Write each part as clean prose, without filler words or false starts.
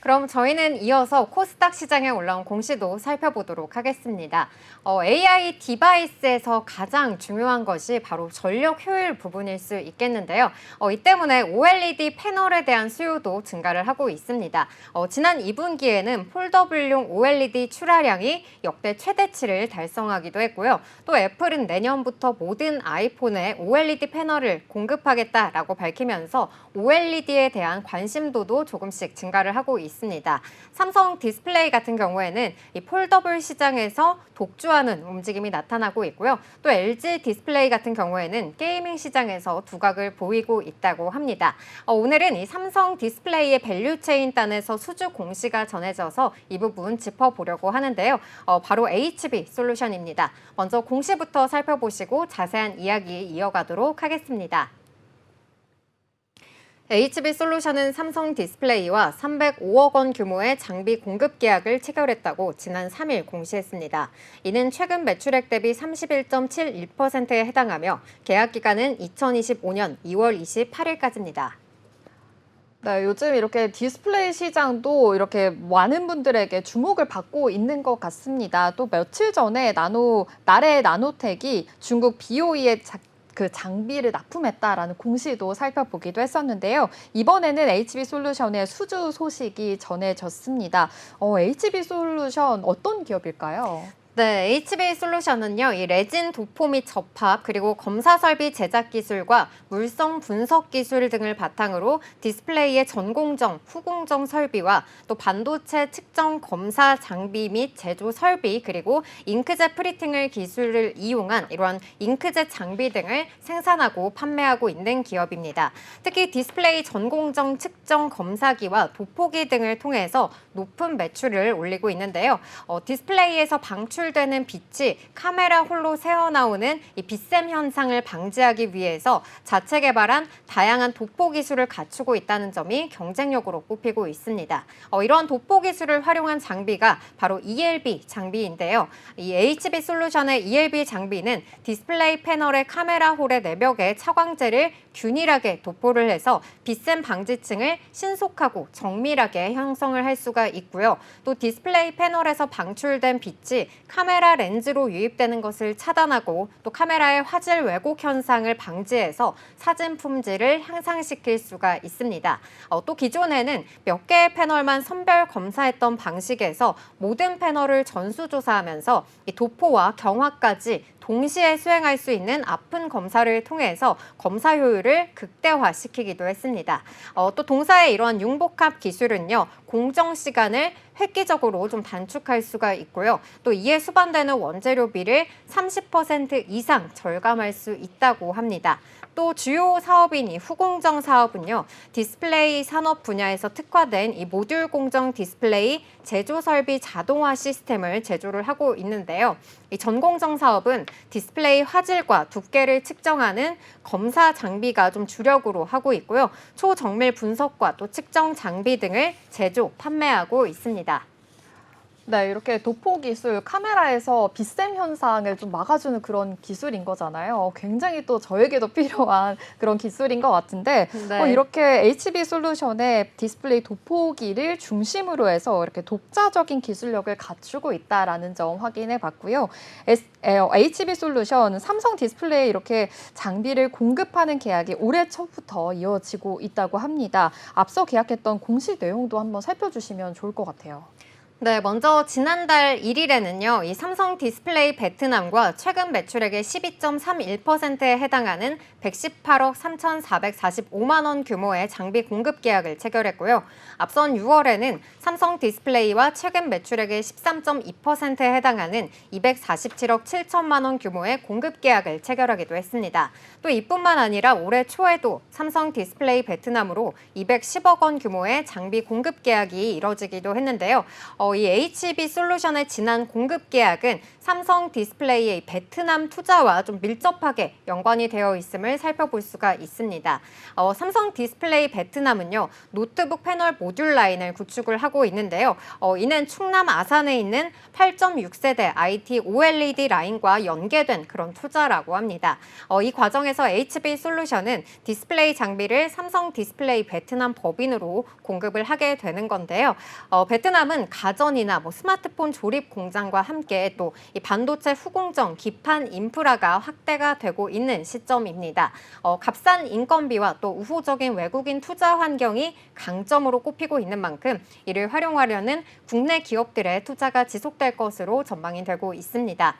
그럼 저희는 이어서 코스닥 시장에 올라온 공시도 살펴보도록 하겠습니다. AI 디바이스에서 가장 중요한 것이 바로 전력 효율 부분일 수 있겠는데요. 이 때문에 OLED 패널에 대한 수요도 증가를 하고 있습니다. 지난 2분기에는 폴더블용 OLED 출하량이 역대 최대치를 달성하기도 했고요. 또 애플은 내년부터 모든 아이폰에 OLED 패널을 공급하겠다라고 밝히면서 OLED에 대한 관심도도 조금씩 증가를 하고 있습니다. 삼성 디스플레이 같은 경우에는 이 폴더블 시장에서 독주하는 움직임이 나타나고 있고요. 또 LG 디스플레이 같은 경우에는 게이밍 시장에서 두각을 보이고 있다고 합니다. 오늘은 이 삼성 디스플레이의 밸류체인 단에서 수주 공시가 전해져서 이 부분 짚어보려고 하는데요. 바로 HB 솔루션입니다. 먼저 공시부터 살펴보시고 자세한 이야기 이어가도록 하겠습니다. HB 솔루션은 삼성 디스플레이와 305억 원 규모의 장비 공급 계약을 체결했다고 지난 3일 공시했습니다. 이는 최근 매출액 대비 31.71%에 해당하며 계약 기간은 2025년 2월 28일까지입니다. 네, 요즘 이렇게 디스플레이 시장도 이렇게 많은 분들에게 주목을 받고 있는 것 같습니다. 또 며칠 전에 나래 나노텍이 중국 BOE의 그 장비를 납품했다라는 공시도 살펴보기도 했었는데요. 이번에는 HB 솔루션의 수주 소식이 전해졌습니다. HB 솔루션 어떤 기업일까요? 네, HB 솔루션은요, 이 레진 도포 및 접합, 그리고 검사 설비 제작 기술과 물성 분석 기술 등을 바탕으로 디스플레이의 전공정, 후공정 설비와 또 반도체 측정 검사 장비 및 제조 설비, 그리고 잉크젯 프리팅을 기술을 이용한 이러한 잉크젯 장비 등을 생산하고 판매하고 있는 기업입니다. 특히 디스플레이 전공정 측정 검사기와 도포기 등을 통해서 높은 매출을 올리고 있는데요. 디스플레이에서 방출되는 빛이 카메라 홀로 새어나오는 이 빛샘 현상을 방지하기 위해서 자체 개발한 다양한 도포 기술을 갖추고 있다는 점이 경쟁력으로 꼽히고 있습니다. 이런 도포 기술을 활용한 장비가 바로 ELB 장비인데요. 이 HB 솔루션의 ELB 장비는 디스플레이 패널의 카메라 홀의 내벽에 차광제를 균일하게 도포를 해서 빛샘 방지층을 신속하고 정밀하게 형성을 할 수가 있고요. 또 디스플레이 패널에서 방출된 빛이 카메라 렌즈로 유입되는 것을 차단하고 또 카메라의 화질 왜곡 현상을 방지해서 사진 품질을 향상시킬 수가 있습니다. 또 기존에는 몇 개의 패널만 선별 검사했던 방식에서 모든 패널을 전수조사하면서 이 도포와 경화까지 동시에 수행할 수 있는 아픈 검사를 통해서 검사 효율을 극대화시키기도 했습니다. 또 동사의 이러한 융복합 기술은요, 공정 시간을 획기적으로 좀 단축할 수가 있고요. 또 이에 수반되는 원재료비를 30% 이상 절감할 수 있다고 합니다. 또 주요 사업인 이 후공정 사업은요, 디스플레이 산업 분야에서 특화된 이 모듈 공정 디스플레이 제조 설비 자동화 시스템을 제조를 하고 있는데요. 이 전공정 사업은 디스플레이 화질과 두께를 측정하는 검사 장비가 좀 주력으로 하고 있고요. 초정밀 분석과 또 측정 장비 등을 제조, 판매하고 있습니다. 네, 이렇게 도포 기술, 카메라에서 빛샘 현상을 좀 막아주는 그런 기술인 거잖아요. 굉장히 또 저에게도 필요한 그런 기술인 것 같은데, 네. 이렇게 HB 솔루션의 디스플레이 도포기를 중심으로 해서 이렇게 독자적인 기술력을 갖추고 있다라는 점 확인해 봤고요. HB 솔루션, 삼성 디스플레이 이렇게 장비를 공급하는 계약이 올해 초부터 이어지고 있다고 합니다. 앞서 계약했던 공시 내용도 한번 살펴주시면 좋을 것 같아요. 네, 먼저 지난달 1일에는요, 이 삼성 디스플레이 베트남과 최근 매출액의 12.31%에 해당하는 118억 3,445만 원 규모의 장비 공급 계약을 체결했고요. 앞선 6월에는 삼성 디스플레이와 최근 매출액의 13.2%에 해당하는 247억 7천만 원 규모의 공급 계약을 체결하기도 했습니다. 또 이뿐만 아니라 올해 초에도 삼성 디스플레이 베트남으로 210억 원 규모의 장비 공급 계약이 이뤄지기도 했는데요. 이 HB 솔루션의 지난 공급 계약은 삼성 디스플레이의 베트남 투자와 좀 밀접하게 연관이 되어 있음을 살펴볼 수가 있습니다. 삼성 디스플레이 베트남은요, 노트북 패널 모듈 라인을 구축을 하고 있는데요. 이는 충남 아산에 있는 8.6세대 IT OLED 라인과 연계된 그런 투자라고 합니다. 이 과정에서 HB 솔루션은 디스플레이 장비를 삼성 디스플레이 베트남 법인으로 공급을 하게 되는 건데요. 베트남은 가전이나 스마트폰 조립 공장과 함께 또 이 반도체 후공정, 기판 인프라가 확대가 되고 있는 시점입니다. 값싼 인건비와 또 우호적인 외국인 투자 환경이 강점으로 꼽히고 있는 만큼 이를 활용하려는 국내 기업들의 투자가 지속될 것으로 전망이 되고 있습니다.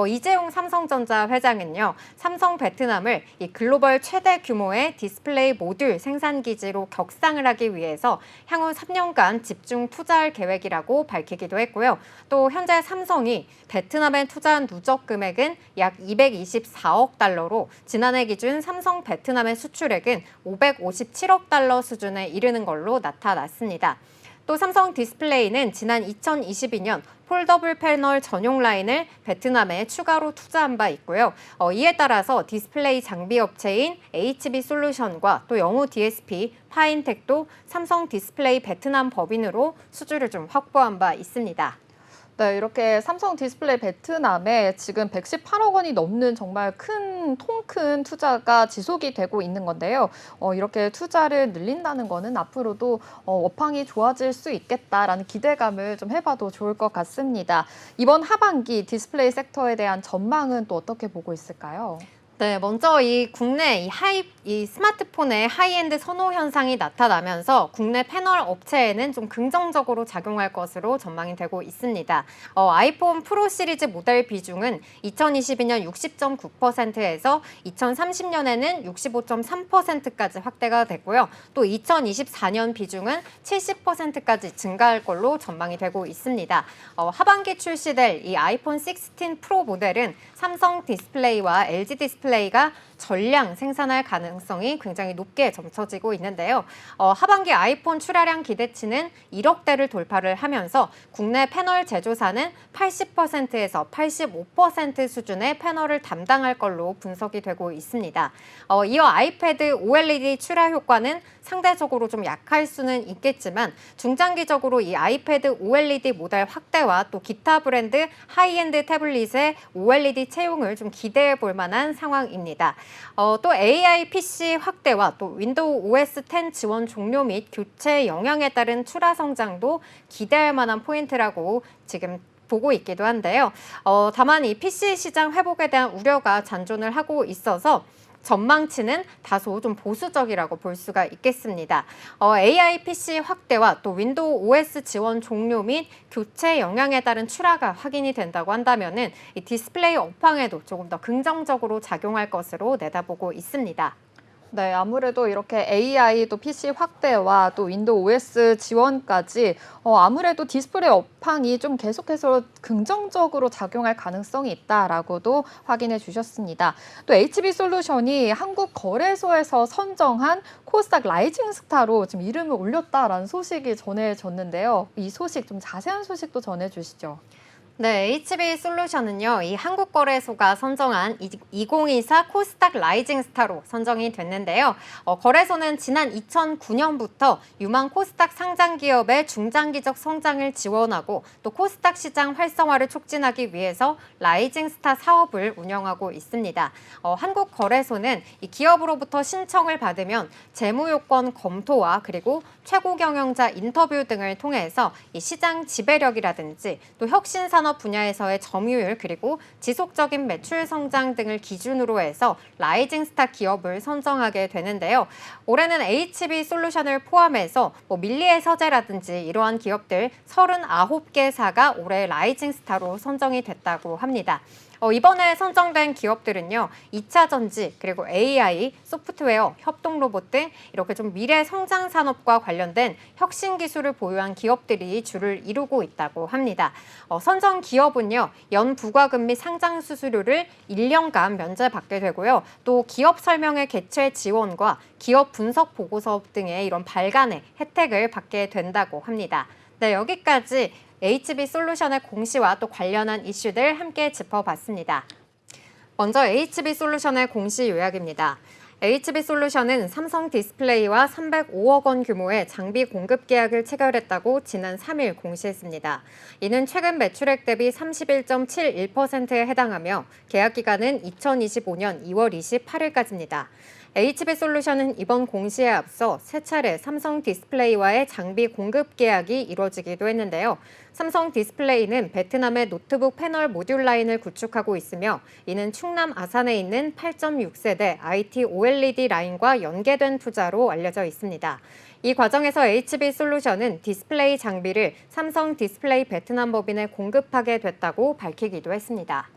이재용 삼성전자 회장은요, 삼성 베트남을 이 글로벌 최대 규모의 디스플레이 모듈 생산 기지로 격상을 하기 위해서 향후 3년간 집중 투자할 계획이라고 밝히기도 했고요. 또 현재 삼성이 베트남에 투자한 누적 금액은 약 224억 달러로 지난해 기준 삼성 베트남의 수출액은 557억 달러 수준에 이르는 걸로 나타났습니다. 또 삼성 디스플레이는 지난 2022년 폴더블 패널 전용 라인을 베트남에 추가로 투자한 바 있고요. 이에 따라서 디스플레이 장비 업체인 HB 솔루션과 또 영우 DSP, 파인텍도 삼성 디스플레이 베트남 법인으로 수주를 좀 확보한 바 있습니다. 네, 이렇게 삼성 디스플레이 베트남에 지금 118억 원이 넘는 정말 통 큰 투자가 지속이 되고 있는 건데요. 이렇게 투자를 늘린다는 거는 앞으로도 업황이 좋아질 수 있겠다라는 기대감을 좀 해봐도 좋을 것 같습니다. 이번 하반기 디스플레이 섹터에 대한 전망은 또 어떻게 보고 있을까요? 네, 먼저 이 국내 이 스마트폰의 하이엔드 선호 현상이 나타나면서 국내 패널 업체에는 좀 긍정적으로 작용할 것으로 전망이 되고 있습니다. 아이폰 프로 시리즈 모델 비중은 2022년 60.9%에서 2030년에는 65.3%까지 확대가 됐고요. 또 2024년 비중은 70%까지 증가할 걸로 전망이 되고 있습니다. 하반기 출시될 이 아이폰 16 프로 모델은 삼성 디스플레이와 LG 디스플레이가 전량 생산할 가능성이 굉장히 높게 점쳐지고 있는데요. 하반기 아이폰 출하량 기대치는 1억 대를 돌파를 하면서 국내 패널 제조사는 80%에서 85% 수준의 패널을 담당할 걸로 분석이 되고 있습니다. 이어 아이패드 OLED 출하 효과는 상대적으로 좀 약할 수는 있겠지만 중장기적으로 이 아이패드 OLED 모델 확대와 또 기타 브랜드 하이엔드 태블릿의 OLED 채용을 좀 기대해 볼 만한 상황입니다. 또 AI PC 확대와 또 윈도우 OS 10 지원 종료 및 교체 영향에 따른 출하 성장도 기대할 만한 포인트라고 지금 보고 있기도 한데요. 다만 이 PC 시장 회복에 대한 우려가 잔존을 하고 있어서 전망치는 다소 좀 보수적이라고 볼 수가 있겠습니다. AI PC 확대와 또 윈도우 OS 지원 종료 및 교체 영향에 따른 출하가 확인이 된다고 한다면은 이 디스플레이 업황에도 조금 더 긍정적으로 작용할 것으로 내다보고 있습니다. 네, 아무래도 이렇게 AI 또 PC 확대와 또 윈도우 OS 지원까지 아무래도 디스플레이 업황이 좀 계속해서 긍정적으로 작용할 가능성이 있다라고도 확인해 주셨습니다. 또 HB 솔루션이 한국 거래소에서 선정한 코스닥 라이징 스타로 지금 이름을 올렸다라는 소식이 전해졌는데요. 이 소식 좀 자세한 소식도 전해주시죠. 네, HB 솔루션은요, 이 한국거래소가 선정한 2024 코스닥 라이징 스타로 선정이 됐는데요. 거래소는 지난 2009년부터 유망 코스닥 상장 기업의 중장기적 성장을 지원하고 또 코스닥 시장 활성화를 촉진하기 위해서 라이징 스타 사업을 운영하고 있습니다. 한국거래소는 이 기업으로부터 신청을 받으면 재무 요건 검토와 그리고 최고 경영자 인터뷰 등을 통해서 이 시장 지배력이라든지 또 혁신 산업 분야에서의 점유율 그리고 지속적인 매출 성장 등을 기준으로 해서 라이징 스타 기업을 선정하게 되는데요. 올해는 HB 솔루션을 포함해서 밀리의 서재라든지 이러한 기업들 39개사가 올해 라이징 스타로 선정이 됐다고 합니다. 이번에 선정된 기업들은요, 2차 전지, 그리고 AI, 소프트웨어, 협동 로봇 등 이렇게 좀 미래 성장 산업과 관련된 혁신 기술을 보유한 기업들이 주를 이루고 있다고 합니다. 선정 기업은요, 연 부과금 및 상장 수수료를 1년간 면제받게 되고요. 또 기업 설명회 개최 지원과 기업 분석 보고서 등의 이런 발간의 혜택을 받게 된다고 합니다. 네, 여기까지 HB솔루션의 공시와 또 관련한 이슈들 함께 짚어봤습니다. 먼저 HB솔루션의 공시 요약입니다. HB솔루션은 삼성 디스플레이와 305억 원 규모의 장비 공급 계약을 체결했다고 지난 3일 공시했습니다. 이는 최근 매출액 대비 31.71%에 해당하며 계약 기간은 2025년 2월 28일까지입니다. HB솔루션은 이번 공시에 앞서 세 차례 삼성 디스플레이와의 장비 공급 계약이 이뤄지기도 했는데요. 삼성 디스플레이는 베트남의 노트북 패널 모듈 라인을 구축하고 있으며 이는 충남 아산에 있는 8.6세대 IT OLED 라인과 연계된 투자로 알려져 있습니다. 이 과정에서 HB솔루션은 디스플레이 장비를 삼성 디스플레이 베트남 법인에 공급하게 됐다고 밝히기도 했습니다.